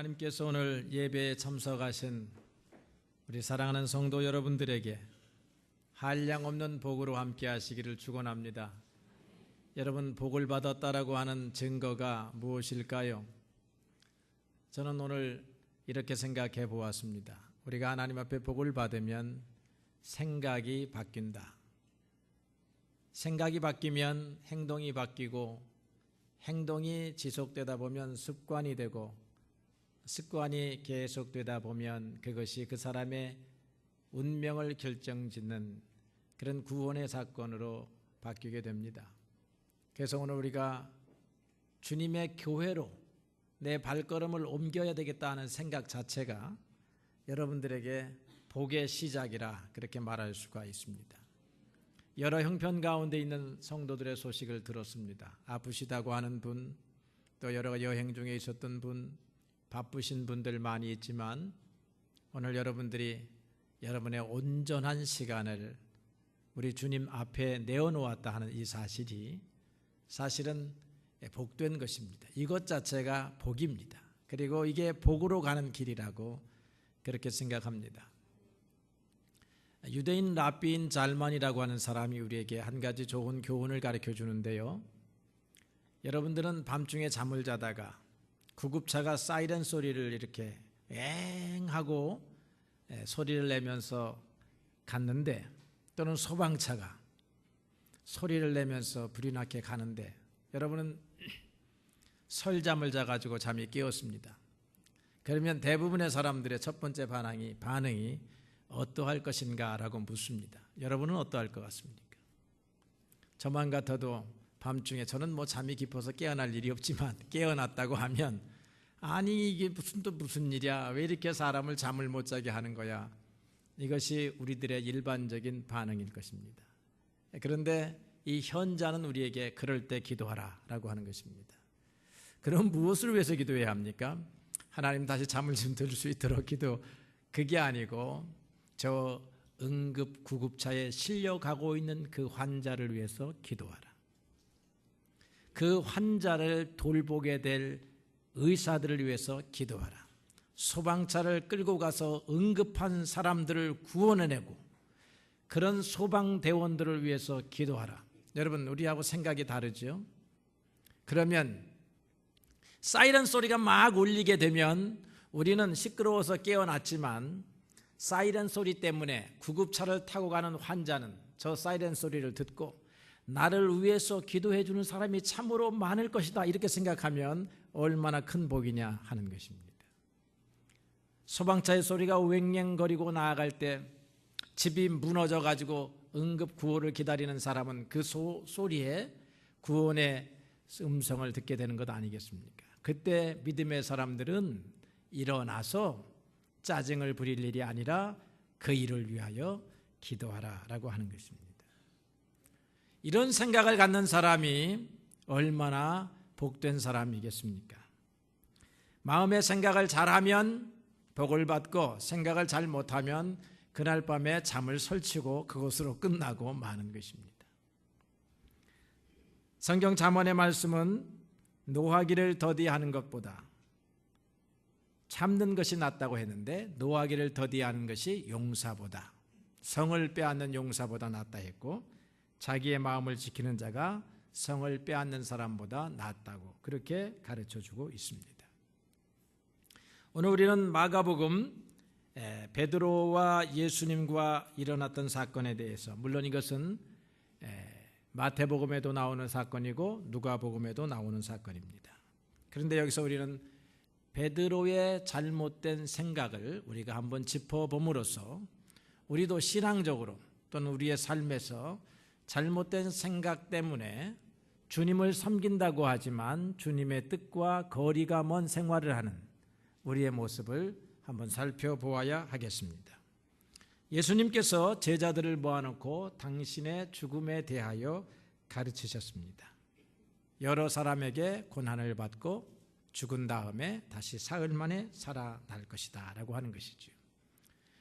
하나님께서 오늘 예배에 참석하신 우리 사랑하는 성도 여러분들에게 한량없는 복으로 함께 하시기를 축원합니다. 여러분, 복을 받았다라고 하는 증거가 무엇일까요? 저는 오늘 이렇게 생각해 보았습니다. 우리가 하나님 앞에 복을 받으면 생각이 바뀐다. 생각이 바뀌면 행동이 바뀌고, 행동이 지속되다 보면 습관이 되고, 습관이 계속되다 보면 그것이 그 사람의 운명을 결정짓는 그런 구원의 사건으로 바뀌게 됩니다. 그래서 오늘 우리가 주님의 교회로 내 발걸음을 옮겨야 되겠다는 생각 자체가 여러분들에게 복의 시작이라 그렇게 말할 수가 있습니다. 여러 형편 가운데 있는 성도들의 소식을 들었습니다. 아프시다고 하는 분, 또 여러 여행 중에 있었던 분, 바쁘신 분들 많이 있지만 오늘 여러분들이 여러분의 온전한 시간을 우리 주님 앞에 내어놓았다 하는 이 사실이 사실은 복된 것입니다. 이것 자체가 복입니다. 그리고 이게 복으로 가는 길이라고 그렇게 생각합니다. 유대인 랍비인 잘만이라고 하는 사람이 우리에게 한 가지 좋은 교훈을 가르쳐 주는데요. 여러분들은 밤중에 잠을 자다가 구급차가 사이렌 소리를 이렇게 엥 하고 소리를 내면서 갔는데, 또는 소방차가 소리를 내면서 불이 나게 가는데 여러분은 설잠을 자가지고 잠이 깨었습니다. 그러면 대부분의 사람들의 첫 번째 반응이 어떠할 것인가 라고 묻습니다. 여러분은 어떠할 것 같습니까? 저만 같아도 밤중에, 저는 잠이 깊어서 깨어날 일이 없지만 깨어났다고 하면 아니 이게 무슨 일이야, 왜 이렇게 사람을 잠을 못 자게 하는 거야, 이것이 우리들의 일반적인 반응일 것입니다. 그런데 이 현자는 우리에게 그럴 때 기도하라 라고 하는 것입니다. 그럼 무엇을 위해서 기도해야 합니까? 하나님 다시 잠을 좀 들 수 있도록 그게 아니고 저 응급 구급차에 실려가고 있는 그 환자를 위해서 기도하라. 그 환자를 돌보게 될 의사들을 위해서 기도하라. 소방차를 끌고 가서 응급한 사람들을 구원해내고 그런 소방대원들을 위해서 기도하라. 여러분, 우리하고 생각이 다르죠? 그러면 사이렌 소리가 막 울리게 되면 우리는 시끄러워서 깨어났지만 사이렌 소리 때문에 구급차를 타고 가는 환자는 저 사이렌 소리를 듣고 나를 위해서 기도해 주는 사람이 참으로 많을 것이다, 이렇게 생각하면 얼마나 큰 복이냐 하는 것입니다. 소방차의 소리가 왱왱거리고 나아갈 때 집이 무너져 가지고 응급 구호를 기다리는 사람은 그 소리에 구원의 음성을 듣게 되는 것 아니겠습니까? 그때 믿음의 사람들은 일어나서 짜증을 부릴 일이 아니라 그 일을 위하여 기도하라 라고 하는 것입니다. 이런 생각을 갖는 사람이 얼마나 복된 사람이겠습니까? 마음의 생각을 잘하면 복을 받고, 생각을 잘 못하면 그날 밤에 잠을 설치고 그것으로 끝나고 마는 것입니다. 성경 잠언의 말씀은 노하기를 더디하는 것보다 참는 것이 낫다고 했는데, 노하기를 더디하는 것이 용사보다, 성을 빼앗는 용사보다 낫다 했고, 자기의 마음을 지키는 자가 성을 빼앗는 사람보다 낫다고 그렇게 가르쳐주고 있습니다. 오늘 우리는 마가복음 베드로와 예수님과 일어났던 사건에 대해서, 물론 이것은 마태복음에도 나오는 사건이고 누가복음에도 나오는 사건입니다. 그런데 여기서 우리는 베드로의 잘못된 생각을 우리가 한번 짚어봄으로써 우리도 신앙적으로 또는 우리의 삶에서 잘못된 생각 때문에 주님을 섬긴다고 하지만 주님의 뜻과 거리가 먼 생활을 하는 우리의 모습을 한번 살펴보아야 하겠습니다. 예수님께서 제자들을 모아놓고 당신의 죽음에 대하여 가르치셨습니다. 여러 사람에게 고난을 받고 죽은 다음에 다시 사흘 만에 살아날 것이다 라고 하는 것이죠.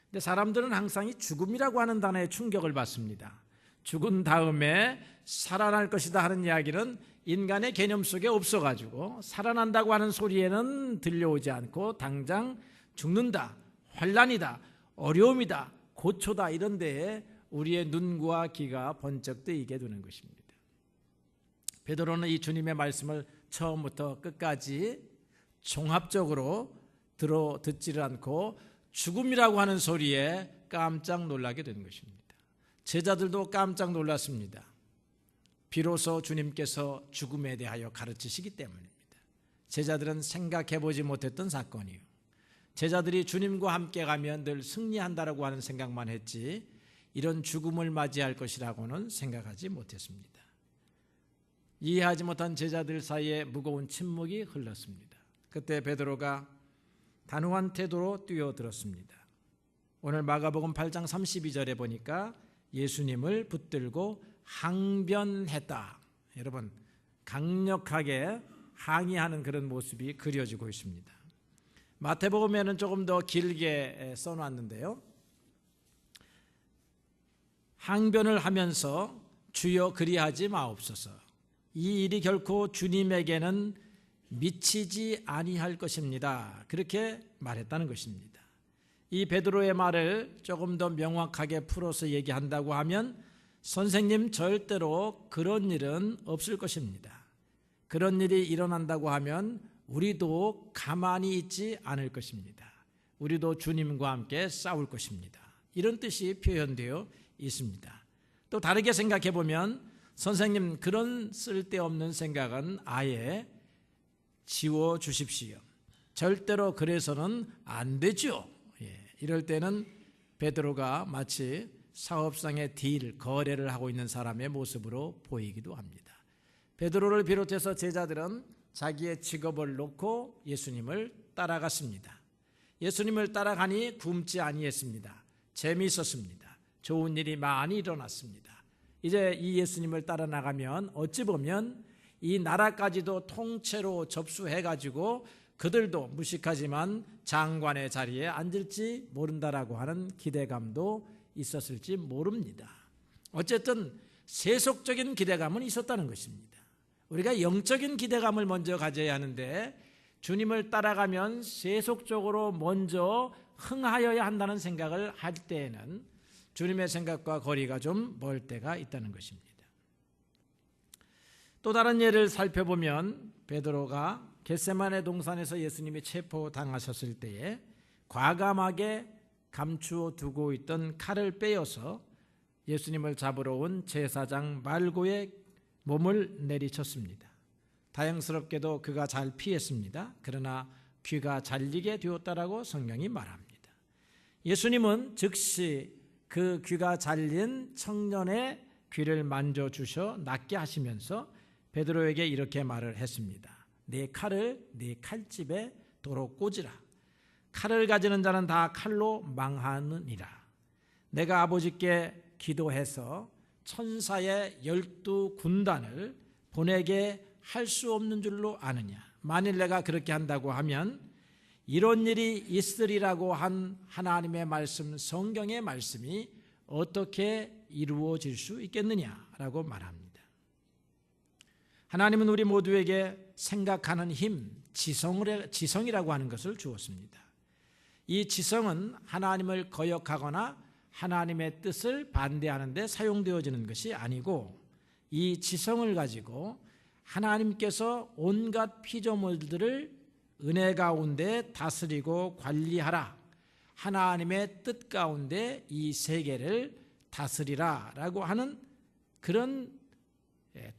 근데 사람들은 항상 이 죽음이라고 하는 단어에 충격을 받습니다. 죽은 다음에 살아날 것이다 하는 이야기는 인간의 개념 속에 없어가지고 살아난다고 하는 소리에는 들려오지 않고 당장 죽는다, 환난이다, 어려움이다, 고초다 이런 데에 우리의 눈과 귀가 번쩍 뜨이게 되는 것입니다. 베드로는 이 주님의 말씀을 처음부터 끝까지 종합적으로 듣지를 않고 죽음이라고 하는 소리에 깜짝 놀라게 되는 것입니다. 제자들도 깜짝 놀랐습니다. 비로소 주님께서 죽음에 대하여 가르치시기 때문입니다. 제자들은 생각해보지 못했던 사건이에요. 제자들이 주님과 함께 가면 늘 승리한다라고 하는 생각만 했지 이런 죽음을 맞이할 것이라고는 생각하지 못했습니다. 이해하지 못한 제자들 사이에 무거운 침묵이 흘렀습니다. 그때 베드로가 단호한 태도로 뛰어들었습니다. 오늘 마가복음 8장 32절에 보니까 예수님을 붙들고 항변했다. 여러분, 강력하게 항의하는 그런 모습이 그려지고 있습니다. 마태복음에는 조금 더 길게 써놨는데요. 항변을 하면서 주여 그리하지 마옵소서. 이 일이 결코 주님에게는 미치지 아니할 것입니다. 그렇게 말했다는 것입니다. 이 베드로의 말을 조금 더 명확하게 풀어서 얘기한다고 하면 선생님 절대로 그런 일은 없을 것입니다. 그런 일이 일어난다고 하면 우리도 가만히 있지 않을 것입니다. 우리도 주님과 함께 싸울 것입니다. 이런 뜻이 표현되어 있습니다. 또 다르게 생각해 보면 선생님 그런 쓸데없는 생각은 아예 지워 주십시오. 절대로 그래서는 안 되죠. 이럴 때는 베드로가 마치 사업상의 거래를 하고 있는 사람의 모습으로 보이기도 합니다. 베드로를 비롯해서 제자들은 자기의 직업을 놓고 예수님을 따라갔습니다. 예수님을 따라가니 굶지 아니했습니다. 재미있었습니다. 좋은 일이 많이 일어났습니다. 이제 이 예수님을 따라 나가면 어찌 보면 이 나라까지도 통째로 접수해가지고 그들도 무식하지만 장관의 자리에 앉을지 모른다라고 하는 기대감도 있었을지 모릅니다. 어쨌든 세속적인 기대감은 있었다는 것입니다. 우리가 영적인 기대감을 먼저 가져야 하는데 주님을 따라가면 세속적으로 먼저 흥하여야 한다는 생각을 할 때에는 주님의 생각과 거리가 좀 멀 때가 있다는 것입니다. 또 다른 예를 살펴보면 베드로가 겟세마네 동산에서 예수님이 체포당하셨을 때에 과감하게 감추어 두고 있던 칼을 빼어서 예수님을 잡으러 온 제사장 말고의 몸을 내리쳤습니다. 다행스럽게도 그가 잘 피했습니다. 그러나 귀가 잘리게 되었다라고 성경이 말합니다. 예수님은 즉시 그 귀가 잘린 청년의 귀를 만져주셔 낫게 하시면서 베드로에게 이렇게 말을 했습니다. 내 칼을 네 칼집에 도로 꽂으라. 칼을 가지는 자는 다 칼로 망하느니라. 내가 아버지께 기도해서 천사의 12군단을 보내게 할 수 없는 줄로 아느냐. 만일 내가 그렇게 한다고 하면 이런 일이 있으리라고 한 하나님의 말씀, 성경의 말씀이 어떻게 이루어질 수 있겠느냐라고 말합니다. 하나님은 우리 모두에게 생각하는 힘, 지성이라고 하는 것을 주었습니다. 이 지성은 하나님을 거역하거나 하나님의 뜻을 반대하는 데 사용되어지는 것이 아니고 이 지성을 가지고 하나님께서 온갖 피조물들을 은혜 가운데 다스리고 관리하라. 하나님의 뜻 가운데 이 세계를 다스리라 라고 하는 그런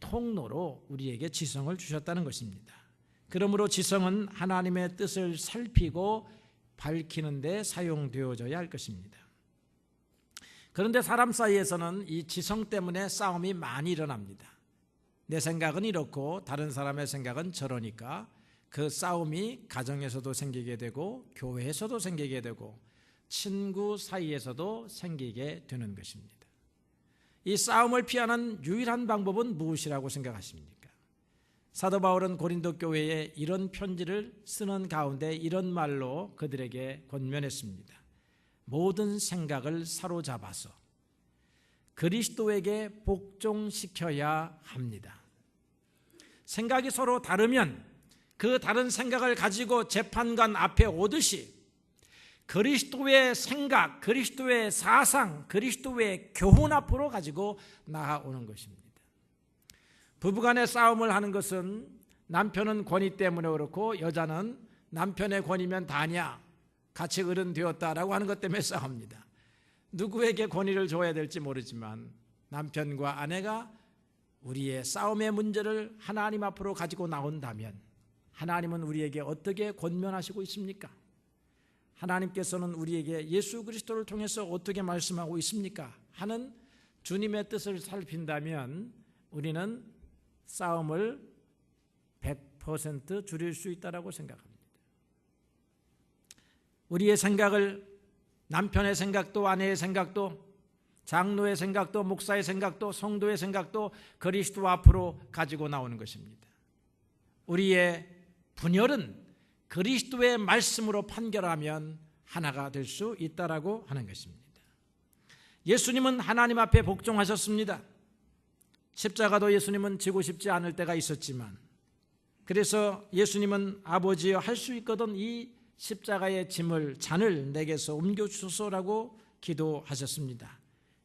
통로로 우리에게 지성을 주셨다는 것입니다. 그러므로 지성은 하나님의 뜻을 살피고 밝히는 데 사용되어져야 할 것입니다. 그런데 사람 사이에서는 이 지성 때문에 싸움이 많이 일어납니다. 내 생각은 이렇고 다른 사람의 생각은 저러니까 그 싸움이 가정에서도 생기게 되고 교회에서도 생기게 되고 친구 사이에서도 생기게 되는 것입니다. 이 싸움을 피하는 유일한 방법은 무엇이라고 생각하십니까? 사도 바울은 고린도 교회에 이런 편지를 쓰는 가운데 이런 말로 그들에게 권면했습니다. 모든 생각을 사로잡아서 그리스도에게 복종시켜야 합니다. 생각이 서로 다르면 그 다른 생각을 가지고 재판관 앞에 오듯이 그리스도의 생각, 그리스도의 사상, 그리스도의 교훈 앞으로 가지고 나아오는 것입니다. 부부간의 싸움을 하는 것은 남편은 권위 때문에 그렇고 여자는 남편의 권위면 다냐, 같이 어른 되었다라고 하는 것 때문에 싸웁니다. 누구에게 권위를 줘야 될지 모르지만 남편과 아내가 우리의 싸움의 문제를 하나님 앞으로 가지고 나온다면 하나님은 우리에게 어떻게 권면하시고 있습니까? 하나님께서는 우리에게 예수 그리스도를 통해서 어떻게 말씀하고 있습니까? 하는 주님의 뜻을 살핀다면 우리는 싸움을 100% 줄일 수 있다고 생각합니다. 우리의 생각을 남편의 생각도 아내의 생각도 장로의 생각도 목사의 생각도 성도의 생각도 그리스도 앞으로 가지고 나오는 것입니다. 우리의 분열은 그리스도의 말씀으로 판결하면 하나가 될 수 있다라고 하는 것입니다. 예수님은 하나님 앞에 복종하셨습니다. 십자가도 예수님은 지고 싶지 않을 때가 있었지만 그래서 예수님은 아버지여 할 수 있거든 이 십자가의 짐을 잔을 내게서 옮겨주소서라고 기도하셨습니다.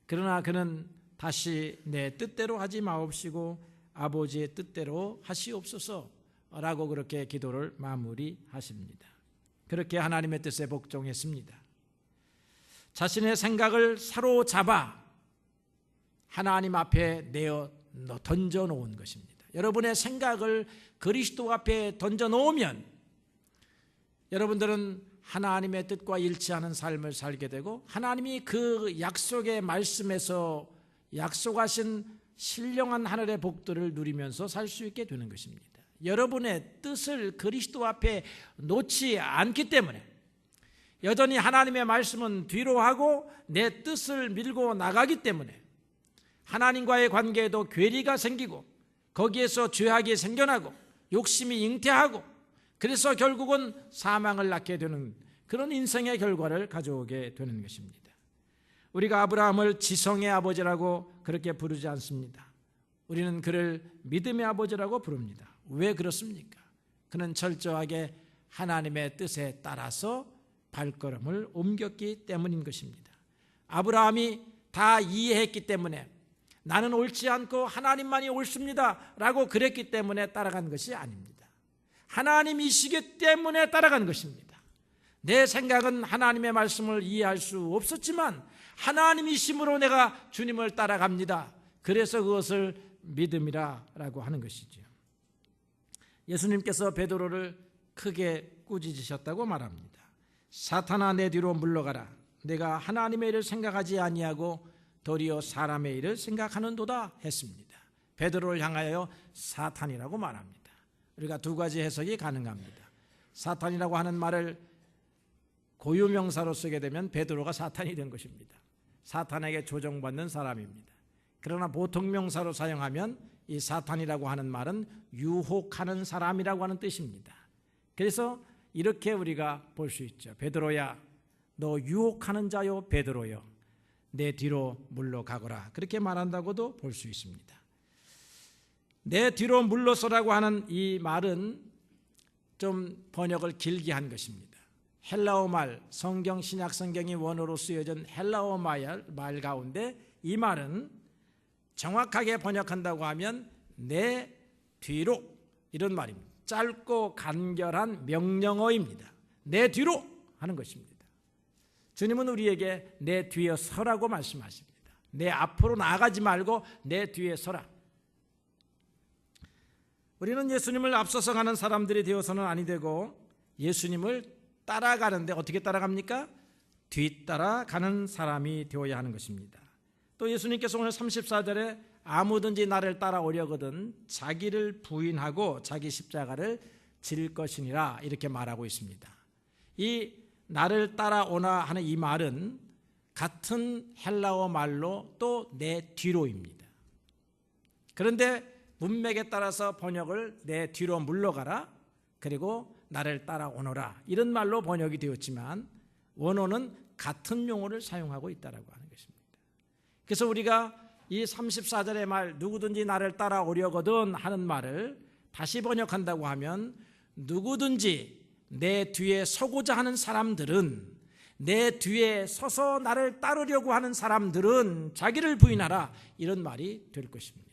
그러나 그는 다시 내 뜻대로 하지 마옵시고 아버지의 뜻대로 하시옵소서라고 그렇게 기도를 마무리하십니다. 그렇게 하나님의 뜻에 복종했습니다. 자신의 생각을 사로잡아 하나님 앞에 내어 던져놓은 것입니다. 여러분의 생각을 그리스도 앞에 던져놓으면 여러분들은 하나님의 뜻과 일치하는 삶을 살게 되고 하나님이 그 약속의 말씀에서 약속하신 신령한 하늘의 복들을 누리면서 살 수 있게 되는 것입니다. 여러분의 뜻을 그리스도 앞에 놓지 않기 때문에 여전히 하나님의 말씀은 뒤로 하고 내 뜻을 밀고 나가기 때문에 하나님과의 관계에도 괴리가 생기고 거기에서 죄악이 생겨나고 욕심이 잉태하고 그래서 결국은 사망을 낳게 되는 그런 인생의 결과를 가져오게 되는 것입니다. 우리가 아브라함을 지성의 아버지라고 그렇게 부르지 않습니다. 우리는 그를 믿음의 아버지라고 부릅니다. 왜 그렇습니까? 그는 철저하게 하나님의 뜻에 따라서 발걸음을 옮겼기 때문인 것입니다. 아브라함이 다 이해했기 때문에 나는 옳지 않고 하나님만이 옳습니다 라고 그랬기 때문에 따라간 것이 아닙니다. 하나님이시기 때문에 따라간 것입니다. 내 생각은 하나님의 말씀을 이해할 수 없었지만 하나님이심으로 내가 주님을 따라갑니다. 그래서 그것을 믿음이라고 하는 것이죠. 예수님께서 베드로를 크게 꾸짖으셨다고 말합니다. 사탄아 내 뒤로 물러가라. 내가 하나님의 일을 생각하지 아니하고 도리어 사람의 일을 생각하는도다 했습니다. 베드로를 향하여 사탄이라고 말합니다. 우리가 두 가지 해석이 가능합니다. 사탄이라고 하는 말을 고유명사로 쓰게 되면 베드로가 사탄이 된 것입니다. 사탄에게 조종받는 사람입니다. 그러나 보통 명사로 사용하면 이 사탄이라고 하는 말은 유혹하는 사람이라고 하는 뜻입니다. 그래서 이렇게 우리가 볼 수 있죠. 베드로야 너 유혹하는 자요 베드로여 내 뒤로 물러가거라 그렇게 말한다고도 볼 수 있습니다. 내 뒤로 물러서라고 하는 이 말은 좀 번역을 길게 한 것입니다. 헬라어 말 성경 신약 성경이 원어로 쓰여진 헬라어 말 가운데 이 말은 정확하게 번역한다고 하면 내 뒤로 이런 말입니다. 짧고 간결한 명령어입니다. 내 뒤로 하는 것입니다. 주님은 우리에게 내 뒤에 서라고 말씀하십니다. 내 앞으로 나아가지 말고 내 뒤에 서라. 우리는 예수님을 앞서서 가는 사람들이 되어서는 아니 되고 예수님을 따라가는데 어떻게 따라갑니까? 뒤따라가는 사람이 되어야 하는 것입니다. 또 예수님께서 오늘 34절에 아무든지 나를 따라오려거든 자기를 부인하고 자기 십자가를 질 것이니라 이렇게 말하고 있습니다. 이 나를 따라오나 하는 이 말은 같은 헬라어 말로 또 내 뒤로입니다. 그런데 문맥에 따라서 번역을 내 뒤로 물러가라 그리고 나를 따라오너라 이런 말로 번역이 되었지만 원어는 같은 용어를 사용하고 있다고 하는 것입니다. 그래서 우리가 이 34절의 말 누구든지 나를 따라오려거든 하는 말을 다시 번역한다고 하면 누구든지 내 뒤에 서고자 하는 사람들은, 내 뒤에 서서 나를 따르려고 하는 사람들은 자기를 부인하라, 이런 말이 될 것입니다.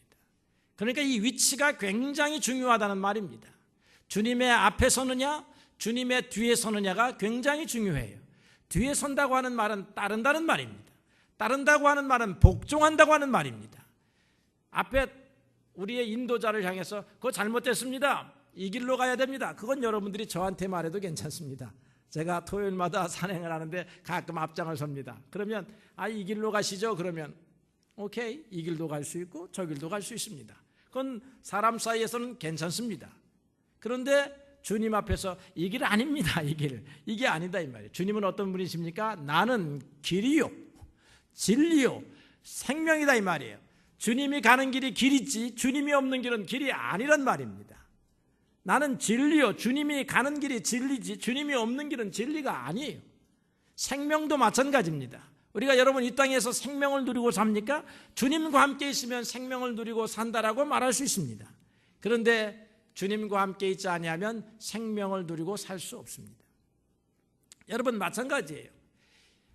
그러니까 이 위치가 굉장히 중요하다는 말입니다. 주님의 앞에 서느냐 주님의 뒤에 서느냐가 굉장히 중요해요. 뒤에 선다고 하는 말은 따른다는 말입니다. 따른다고 하는 말은 복종한다고 하는 말입니다. 앞에 우리의 인도자를 향해서 그거 잘못됐습니다, 이 길로 가야 됩니다, 그건 여러분들이 저한테 말해도 괜찮습니다. 제가 토요일마다 산행을 하는데 가끔 앞장을 섭니다. 그러면 이 길로 가시죠. 그러면 오케이, 이 길도 갈 수 있고 저 길도 갈 수 있습니다. 그건 사람 사이에서는 괜찮습니다. 그런데 주님 앞에서 이 길 아닙니다, 이게 아니다 이 말이에요. 주님은 어떤 분이십니까? 나는 길이요 진리요 생명이다 이 말이에요. 주님이 가는 길이 길이지 주님이 없는 길은 길이 아니란 말입니다. 나는 진리요, 주님이 가는 길이 진리지 주님이 없는 길은 진리가 아니에요. 생명도 마찬가지입니다. 우리가 여러분 이 땅에서 생명을 누리고 삽니까? 주님과 함께 있으면 생명을 누리고 산다라고 말할 수 있습니다. 그런데 주님과 함께 있지 아니하면 생명을 누리고 살 수 없습니다. 여러분 마찬가지예요.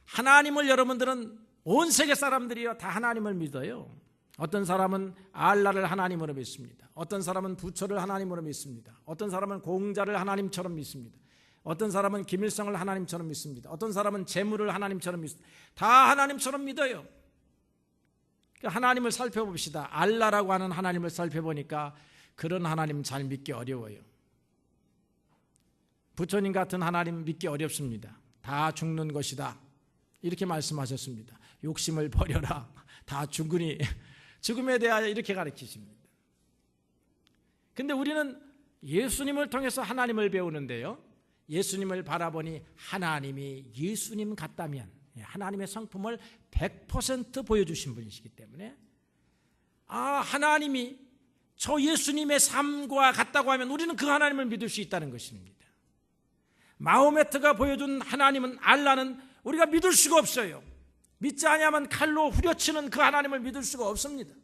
하나님을 여러분들은 온 세계 사람들이요 다 하나님을 믿어요. 어떤 사람은 알라를 하나님으로 믿습니다. 어떤 사람은 부처를 하나님으로 믿습니다. 어떤 사람은 공자를 하나님처럼 믿습니다. 어떤 사람은 김일성을 하나님처럼 믿습니다. 어떤 사람은 재물을 하나님처럼 믿습니다. 다 하나님처럼 믿어요. 하나님을 살펴봅시다. 알라라고 하는 하나님을 살펴보니까 그런 하나님 잘 믿기 어려워요. 부처님 같은 하나님 믿기 어렵습니다. 다 죽는 것이다, 이렇게 말씀하셨습니다. 욕심을 버려라, 다 죽으니, 죽음에 대하여 이렇게 가르치십니다. 근데 우리는 예수님을 통해서 하나님을 배우는데요, 예수님을 바라보니 하나님이 예수님 같다면, 하나님의 성품을 100% 보여주신 분이시기 때문에 하나님이 저 예수님의 삶과 같다고 하면 우리는 그 하나님을 믿을 수 있다는 것입니다. 마호메트가 보여준 하나님은, 알라는 우리가 믿을 수가 없어요. 믿지 아니하면 칼로 후려치는 그 하나님을 믿을 수가 없습니다.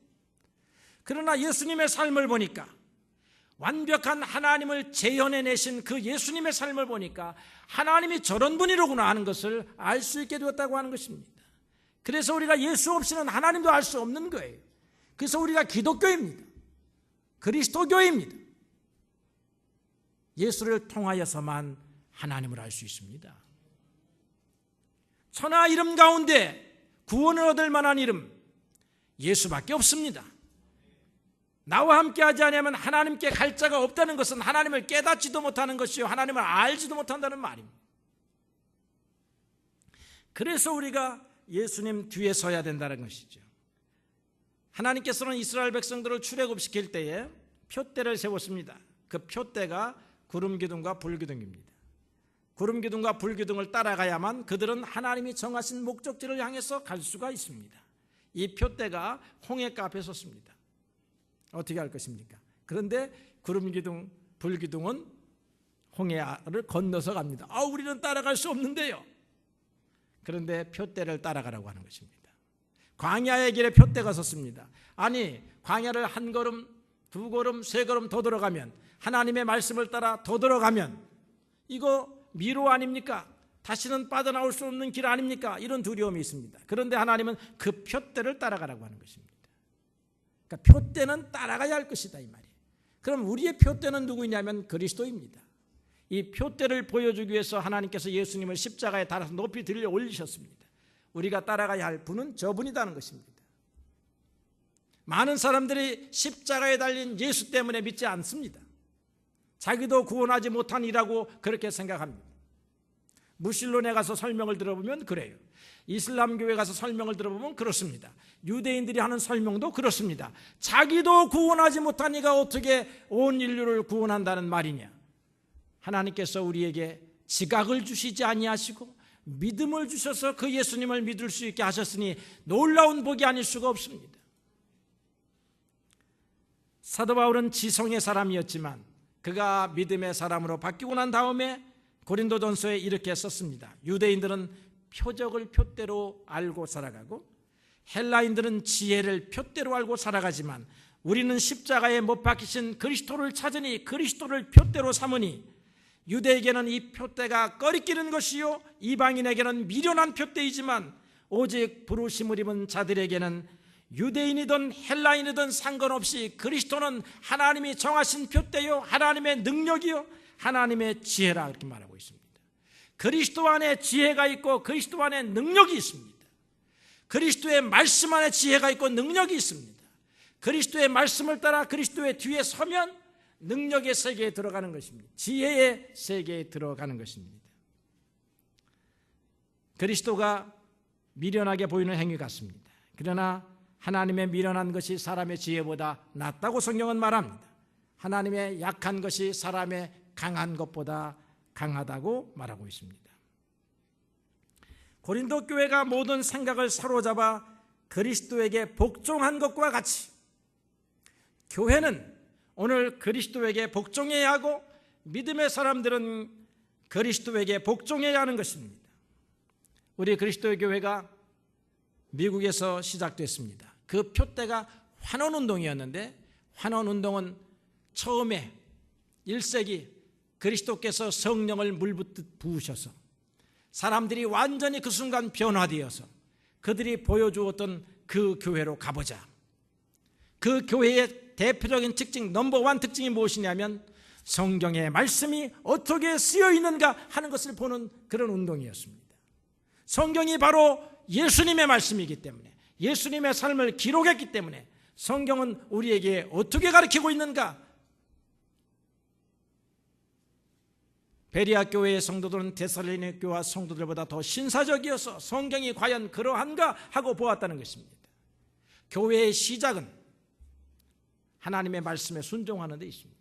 그러나 예수님의 삶을 보니까, 완벽한 하나님을 재현해내신 그 예수님의 삶을 보니까 하나님이 저런 분이로구나 하는 것을 알 수 있게 되었다고 하는 것입니다. 그래서 우리가 예수 없이는 하나님도 알 수 없는 거예요. 그래서 우리가 기독교입니다. 그리스도교입니다. 예수를 통하여서만 하나님을 알 수 있습니다. 천하 이름 가운데 구원을 얻을 만한 이름 예수밖에 없습니다. 나와 함께 하지 않으면 하나님께 갈 자가 없다는 것은 하나님을 깨닫지도 못하는 것이요 하나님을 알지도 못한다는 말입니다. 그래서 우리가 예수님 뒤에 서야 된다는 것이죠. 하나님께서는 이스라엘 백성들을 출애굽시킬 때에 표대를 세웠습니다. 그 표대가 구름기둥과 불기둥입니다. 구름기둥과 불기둥을 따라가야만 그들은 하나님이 정하신 목적지를 향해서 갈 수가 있습니다. 이 표대가 홍해가 앞에 섰습니다. 어떻게 할 것입니까? 그런데 구름기둥, 불기둥은 홍해를 건너서 갑니다. 우리는 따라갈 수 없는데요. 그런데 표대를 따라가라고 하는 것입니다. 광야의 길에 표대가 섰습니다. 아니, 광야를 한 걸음, 두 걸음, 세 걸음 더 들어가면, 하나님의 말씀을 따라 더 들어가면 이거 미로 아닙니까? 다시는 빠져나올 수 없는 길 아닙니까? 이런 두려움이 있습니다. 그런데 하나님은 그 표대를 따라가라고 하는 것입니다. 그러니까 표대는 따라가야 할 것이다 이 말이에요. 그럼 우리의 표대는 누구냐면 그리스도입니다. 이 표대를 보여주기 위해서 하나님께서 예수님을 십자가에 달아서 높이 들려 올리셨습니다. 우리가 따라가야 할 분은 저분이라는 것입니다. 많은 사람들이 십자가에 달린 예수 때문에 믿지 않습니다. 자기도 구원하지 못한 이라고 그렇게 생각합니다. 무신론에 가서 설명을 들어보면 그래요. 이슬람교에 가서 설명을 들어보면 그렇습니다. 유대인들이 하는 설명도 그렇습니다. 자기도 구원하지 못한 이가 어떻게 온 인류를 구원한다는 말이냐. 하나님께서 우리에게 지각을 주시지 아니하시고 믿음을 주셔서 그 예수님을 믿을 수 있게 하셨으니 놀라운 복이 아닐 수가 없습니다. 사도 바울은 지성의 사람이었지만 그가 믿음의 사람으로 바뀌고 난 다음에 고린도전서에 이렇게 썼습니다. 유대인들은 표적을 표대로 알고 살아가고 헬라인들은 지혜를 푯대로 알고 살아가지만 우리는 십자가에 못 박히신 그리스도를 찾으니 그리스도를 푯대로 삼으니 유대에게는 이 푯대가 꺼리끼는 것이요 이방인에게는 미련한 푯대이지만 오직 부르심을 입은 자들에게는 유대인이든 헬라인이든 상관없이 그리스도는 하나님이 정하신 푯대요 하나님의 능력이요 하나님의 지혜라 이렇게 말하고 있습니다. 그리스도 안에 지혜가 있고 그리스도 안에 능력이 있습니다. 그리스도의 말씀 안에 지혜가 있고 능력이 있습니다. 그리스도의 말씀을 따라 그리스도의 뒤에 서면 능력의 세계에 들어가는 것입니다. 지혜의 세계에 들어가는 것입니다. 그리스도가 미련하게 보이는 행위 같습니다. 그러나 하나님의 미련한 것이 사람의 지혜보다 낫다고 성경은 말합니다. 하나님의 약한 것이 사람의 강한 것보다 강하다고 말하고 있습니다. 고린도 교회가 모든 생각을 사로잡아 그리스도에게 복종한 것과 같이 교회는 오늘 그리스도에게 복종해야 하고 믿음의 사람들은 그리스도에게 복종해야 하는 것입니다. 우리 그리스도의 교회가 미국에서 시작됐습니다. 그 표대가 환원운동이었는데 환원운동은 처음에 1세기 그리스도께서 성령을 물붓듯 부으셔서 사람들이 완전히 그 순간 변화되어서 그들이 보여주었던 그 교회로 가보자. 그 교회의 대표적인 특징 넘버원 특징이 무엇이냐면 성경의 말씀이 어떻게 쓰여 있는가 하는 것을 보는 그런 운동이었습니다. 성경이 바로 예수님의 말씀이기 때문에 예수님의 삶을 기록했기 때문에 성경은 우리에게 어떻게 가르치고 있는가. 베리아 교회의 성도들은 데살로니가 교회 성도들보다 더 신사적이어서 성경이 과연 그러한가 하고 보았다는 것입니다. 교회의 시작은 하나님의 말씀에 순종하는 데 있습니다.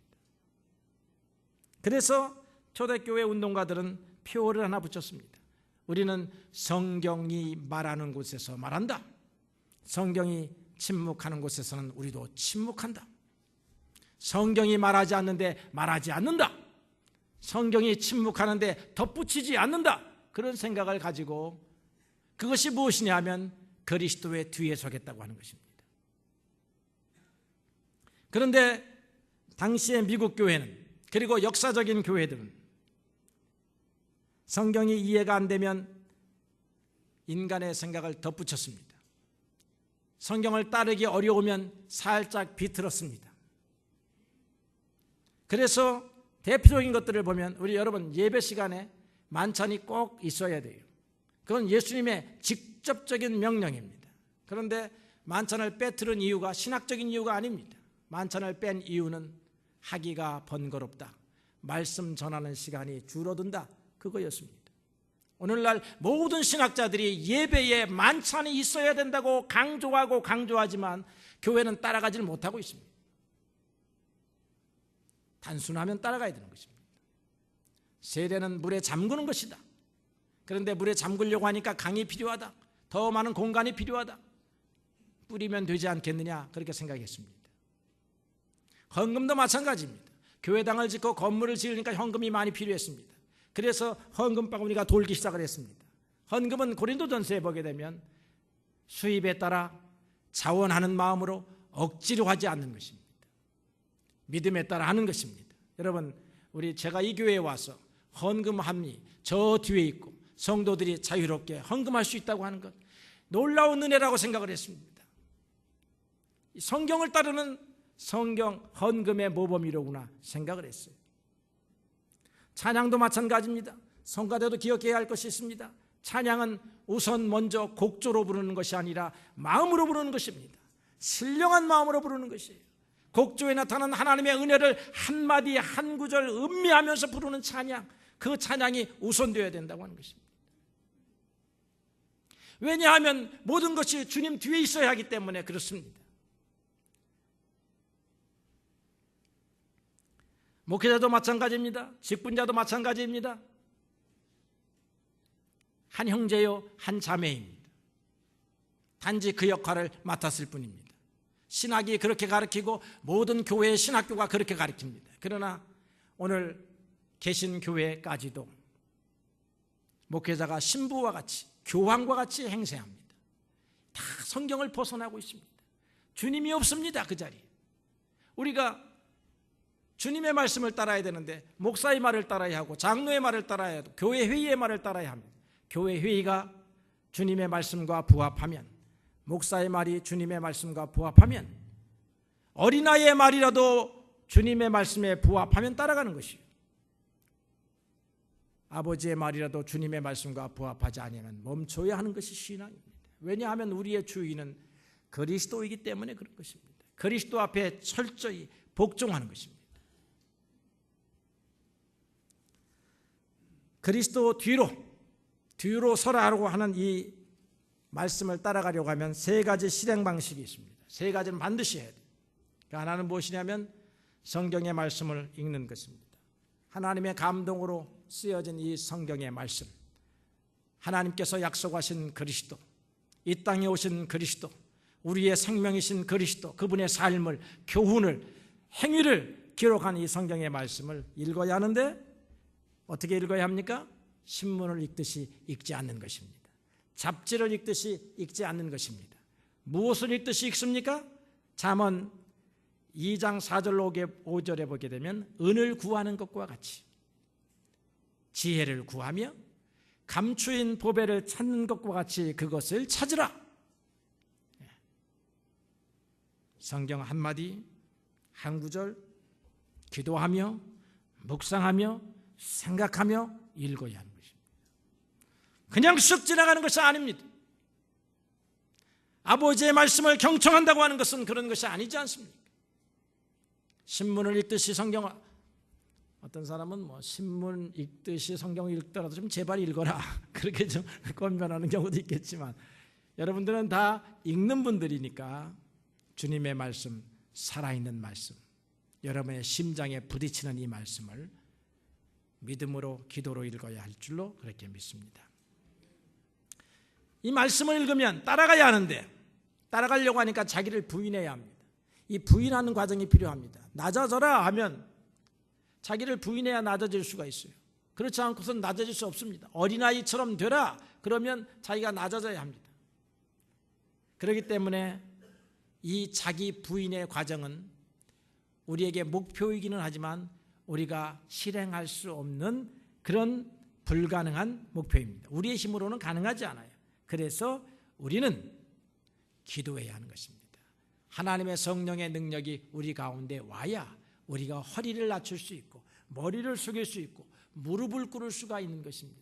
그래서 초대교회 운동가들은 표어를 하나 붙였습니다. 우리는 성경이 말하는 곳에서 말한다. 성경이 침묵하는 곳에서는 우리도 침묵한다. 성경이 말하지 않는데 말하지 않는다. 성경이 침묵하는데 덧붙이지 않는다. 그런 생각을 가지고 그것이 무엇이냐 하면 그리스도의 뒤에 서겠다고 하는 것입니다. 그런데 당시의 미국 교회는 그리고 역사적인 교회들은 성경이 이해가 안 되면 인간의 생각을 덧붙였습니다. 성경을 따르기 어려우면 살짝 비틀었습니다. 그래서 대표적인 것들을 보면 우리 여러분 예배 시간에 만찬이 꼭 있어야 돼요. 그건 예수님의 직접적인 명령입니다. 그런데 만찬을 빼뜨린 이유가 신학적인 이유가 아닙니다. 만찬을 뺀 이유는 하기가 번거롭다. 말씀 전하는 시간이 줄어든다. 그거였습니다. 오늘날 모든 신학자들이 예배에 만찬이 있어야 된다고 강조하고 강조하지만 교회는 따라가질 못하고 있습니다. 단순하면 따라가야 되는 것입니다. 세례는 물에 잠그는 것이다. 그런데 물에 잠그려고 하니까 강이 필요하다. 더 많은 공간이 필요하다. 뿌리면 되지 않겠느냐 그렇게 생각했습니다. 헌금도 마찬가지입니다. 교회당을 짓고 건물을 지으니까 헌금이 많이 필요했습니다. 그래서 헌금 바구니가 돌기 시작을 했습니다. 헌금은 고린도전서에 보게 되면 수입에 따라 자원하는 마음으로 억지로 하지 않는 것입니다. 믿음에 따라 하는 것입니다. 여러분 제가 이 교회에 와서 헌금함이 저 뒤에 있고 성도들이 자유롭게 헌금할 수 있다고 하는 것 놀라운 은혜라고 생각을 했습니다. 성경을 따르는 성경 헌금의 모범이로구나 생각을 했어요. 찬양도 마찬가지입니다. 성가대도 기억해야 할 것이 있습니다. 찬양은 우선 먼저 곡조로 부르는 것이 아니라 마음으로 부르는 것입니다. 신령한 마음으로 부르는 것이에요. 곡조에 나타나는 하나님의 은혜를 한마디 한 구절 음미하면서 부르는 찬양, 그 찬양이 우선되어야 된다고 하는 것입니다. 왜냐하면 모든 것이 주님 뒤에 있어야 하기 때문에 그렇습니다. 목회자도 마찬가지입니다. 직분자도 마찬가지입니다. 한 형제요 한 자매입니다. 단지 그 역할을 맡았을 뿐입니다. 신학이 그렇게 가르치고 모든 교회의 신학교가 그렇게 가르칩니다. 그러나 오늘 계신 교회까지도 목회자가 신부와 같이 교황과 같이 행세합니다. 다 성경을 벗어나고 있습니다. 주님이 없습니다. 그 자리에. 우리가 주님의 말씀을 따라야 되는데 목사의 말을 따라야 하고 장로의 말을 따라야 하고 교회 회의의 말을 따라야 합니다. 교회 회의가 주님의 말씀과 부합하면, 목사의 말이 주님의 말씀과 부합하면, 어린아이의 말이라도 주님의 말씀에 부합하면 따라가는 것이에요. 아버지의 말이라도 주님의 말씀과 부합하지 않으면 멈춰야 하는 것이 신앙입니다. 왜냐하면 우리의 주인은 그리스도이기 때문에 그런 것입니다. 그리스도 앞에 철저히 복종하는 것입니다. 그리스도 뒤로 서라고 하는 이 말씀을 따라가려고 하면 세 가지 실행 방식이 있습니다. 세 가지는 반드시 해야 돼요. 하나는 무엇이냐면 성경의 말씀을 읽는 것입니다. 하나님의 감동으로 쓰여진 이 성경의 말씀, 하나님께서 약속하신 그리스도, 이 땅에 오신 그리스도, 우리의 생명이신 그리스도, 그분의 삶을, 교훈을, 행위를 기록한 이 성경의 말씀을 읽어야 하는데 어떻게 읽어야 합니까? 신문을 읽듯이 읽지 않는 것입니다. 잡지를 읽듯이 읽지 않는 것입니다. 무엇을 읽듯이 읽습니까? 잠언 2장 4절로 5절에 보게 되면 은을 구하는 것과 같이 지혜를 구하며 감추인 보배를 찾는 것과 같이 그것을 찾으라. 성경 한마디, 한 구절 기도하며 묵상하며 생각하며 읽어야 하는 것입니다. 그냥 쓱 지나가는 것이 아닙니다. 아버지의 말씀을 경청한다고 하는 것은 그런 것이 아니지 않습니까? 신문을 읽듯이 성경을, 어떤 사람은 신문 읽듯이 성경을 읽더라도 좀 제발 읽어라 그렇게 좀 권면하는 경우도 있겠지만, 여러분들은 다 읽는 분들이니까 주님의 말씀, 살아있는 말씀, 여러분의 심장에 부딪히는 이 말씀을 믿음으로 기도로 읽어야 할 줄로 그렇게 믿습니다. 이 말씀을 읽으면 따라가야 하는데 따라가려고 하니까 자기를 부인해야 합니다. 이 부인하는 과정이 필요합니다. 낮아져라 하면 자기를 부인해야 낮아질 수가 있어요. 그렇지 않고서는 낮아질 수 없습니다. 어린아이처럼 되라 그러면 자기가 낮아져야 합니다. 그렇기 때문에 이 자기 부인의 과정은 우리에게 목표이기는 하지만 우리가 실행할 수 없는 그런 불가능한 목표입니다. 우리의 힘으로는 가능하지 않아요. 그래서 우리는 기도해야 하는 것입니다. 하나님의 성령의 능력이 우리 가운데 와야 우리가 허리를 낮출 수 있고 머리를 숙일 수 있고 무릎을 꿇을 수가 있는 것입니다.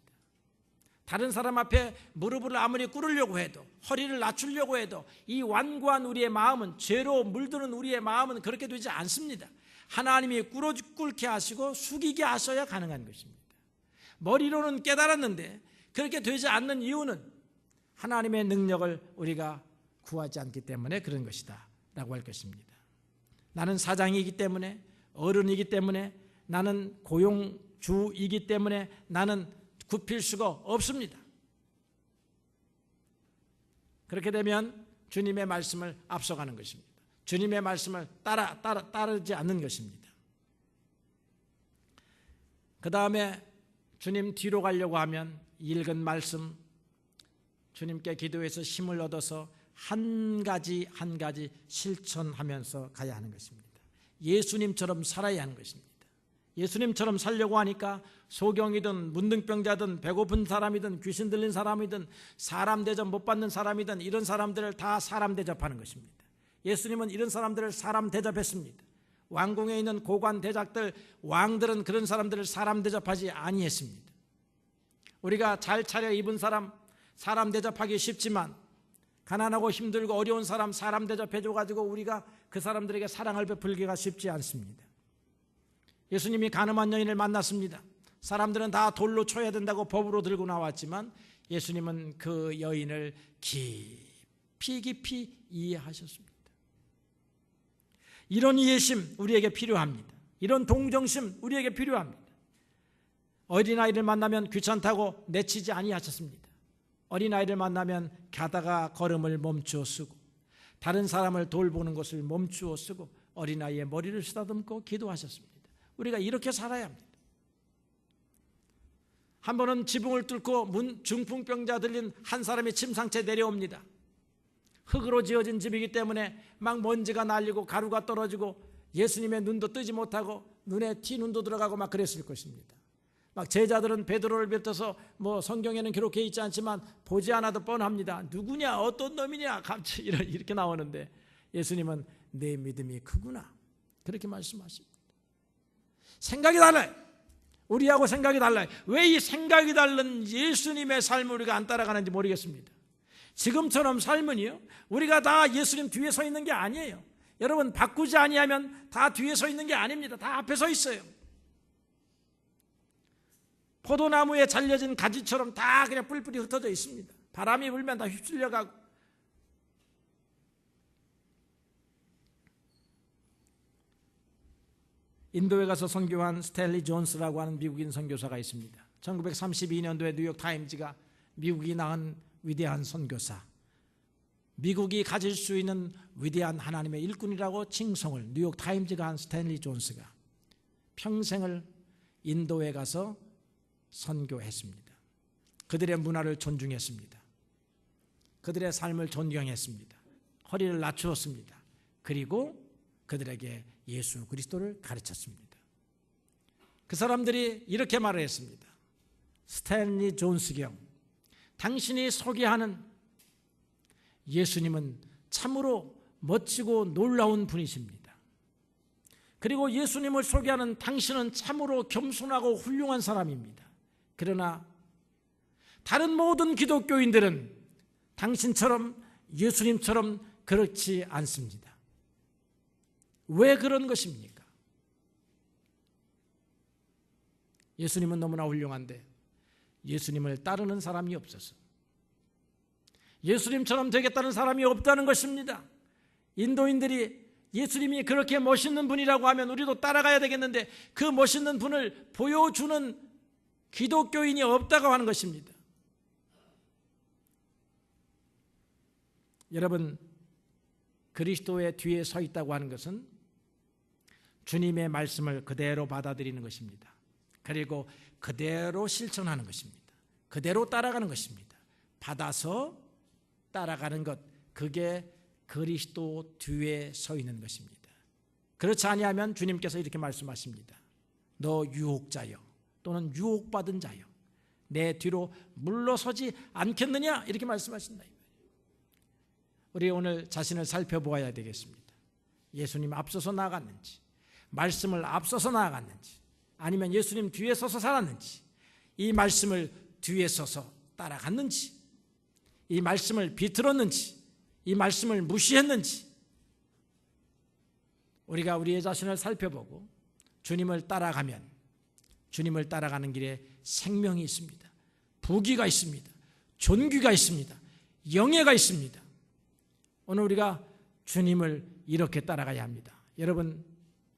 다른 사람 앞에 무릎을 아무리 꿇으려고 해도 허리를 낮추려고 해도 이 완고한 우리의 마음은, 죄로 물드는 우리의 마음은 그렇게 되지 않습니다. 하나님이 꿇게 하시고 숙이게 하셔야 가능한 것입니다. 머리로는 깨달았는데 그렇게 되지 않는 이유는 하나님의 능력을 우리가 구하지 않기 때문에 그런 것이다 라고 할 것입니다. 나는 사장이기 때문에, 어른이기 때문에, 나는 고용주이기 때문에 나는 굽힐 수가 없습니다. 그렇게 되면 주님의 말씀을 앞서가는 것입니다. 주님의 말씀을 따르지 않는 것입니다. 그 다음에 주님 뒤로 가려고 하면 읽은 말씀, 주님께 기도해서 힘을 얻어서 한 가지 한 가지 실천하면서 가야 하는 것입니다. 예수님처럼 살아야 하는 것입니다. 예수님처럼 살려고 하니까 소경이든 문둥병자든 배고픈 사람이든 귀신 들린 사람이든 사람 대접 못 받는 사람이든 이런 사람들을 다 사람 대접하는 것입니다. 예수님은 이런 사람들을 사람 대접했습니다. 왕궁에 있는 고관 대작들, 왕들은 그런 사람들을 사람 대접하지 아니했습니다. 우리가 잘 차려입은 사람 대접하기 쉽지만 가난하고 힘들고 어려운 사람 대접해줘가지고 우리가 그 사람들에게 사랑을 베풀기가 쉽지 않습니다. 예수님이 가늠한 여인을 만났습니다. 사람들은 다 돌로 쳐야 된다고 법으로 들고 나왔지만 예수님은 그 여인을 깊이 이해하셨습니다. 이런 이해심 우리에게 필요합니다. 이런 동정심 우리에게 필요합니다. 어린아이를 만나면 귀찮다고 내치지 아니하셨습니다. 어린아이를 만나면 가다가 걸음을 멈추어 쓰고 다른 사람을 돌보는 것을 멈추어 쓰고 어린아이의 머리를 쓰다듬고 기도하셨습니다. 우리가 이렇게 살아야 합니다. 한 번은 지붕을 뚫고 중풍병자 들린 한 사람이 침상째 내려옵니다. 흙으로 지어진 집이기 때문에 막 먼지가 날리고 가루가 떨어지고 예수님의 눈도 뜨지 못하고 눈에 티눈도 들어가고 막 그랬을 것입니다. 막 제자들은 베드로를 비롯해서 뭐 성경에는 기록해 있지 않지만 보지 않아도 뻔합니다. 누구냐, 어떤 놈이냐, 갑자기 이렇게 나오는데 예수님은 내 믿음이 크구나 그렇게 말씀하십니다. 생각이 달라요. 우리하고 생각이 달라요. 왜 이 생각이 다른 예수님의 삶을 우리가 안 따라가는지 모르겠습니다. 지금처럼 삶은요, 우리가 다 예수님 뒤에 서 있는 게 아니에요. 여러분, 바꾸지 아니하면 다 뒤에 서 있는 게 아닙니다. 다 앞에 서 있어요. 포도나무에 잘려진 가지처럼 다 그냥 뿔뿔이 흩어져 있습니다. 바람이 불면 다 휩쓸려가고. 인도에 가서 선교한 스탠리 존스라고 하는 미국인 선교사가 있습니다. 1932년도에 뉴욕 타임즈가 미국이 낳은 위대한 선교사, 미국이 가질 수 있는 위대한 하나님의 일꾼이라고 칭송을 뉴욕 타임즈가 한 스탠리 존스가 평생을 인도에 가서 선교했습니다. 그들의 문화를 존중했습니다. 그들의 삶을 존경했습니다. 허리를 낮추었습니다. 그리고 그들에게 예수 그리스도를 가르쳤습니다. 그 사람들이 이렇게 말을 했습니다. 스탠리 존스 경, 당신이 소개하는 예수님은 참으로 멋지고 놀라운 분이십니다. 그리고 예수님을 소개하는 당신은 참으로 겸손하고 훌륭한 사람입니다. 그러나 다른 모든 기독교인들은 당신처럼 예수님처럼 그렇지 않습니다. 왜 그런 것입니까? 예수님은 너무나 훌륭한데 예수님을 따르는 사람이 없어서, 예수님처럼 되겠다는 사람이 없다는 것입니다. 인도인들이 예수님이 그렇게 멋있는 분이라고 하면 우리도 따라가야 되겠는데 그 멋있는 분을 보여주는 기독교인이 없다고 하는 것입니다. 여러분, 그리스도의 뒤에 서 있다고 하는 것은 주님의 말씀을 그대로 받아들이는 것입니다. 그리고 그대로 실천하는 것입니다. 그대로 따라가는 것입니다. 받아서 따라가는 것, 그게 그리스도 뒤에 서 있는 것입니다. 그렇지 아니하면 주님께서 이렇게 말씀하십니다. 너 유혹자여, 또는 유혹받은 자여, 내 뒤로 물러서지 않겠느냐, 이렇게 말씀하신다. 우리 오늘 자신을 살펴보아야 되겠습니다. 예수님 앞서서 나아갔는지, 말씀을 앞서서 나아갔는지, 아니면 예수님 뒤에 서서 살았는지, 이 말씀을 뒤에 서서 따라갔는지, 이 말씀을 비틀었는지, 이 말씀을 무시했는지, 우리가 우리의 자신을 살펴보고 주님을 따라가면 주님을 따라가는 길에 생명이 있습니다. 부귀가 있습니다. 존귀가 있습니다. 영예가 있습니다. 오늘 우리가 주님을 이렇게 따라가야 합니다. 여러분,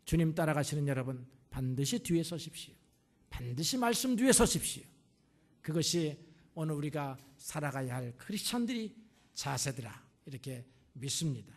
주님 따라가시는 여러분, 반드시 뒤에 서십시오. 반드시 말씀 뒤에 서십시오. 그것이 오늘 우리가 살아가야 할 크리스천들이 자세더라, 이렇게 믿습니다.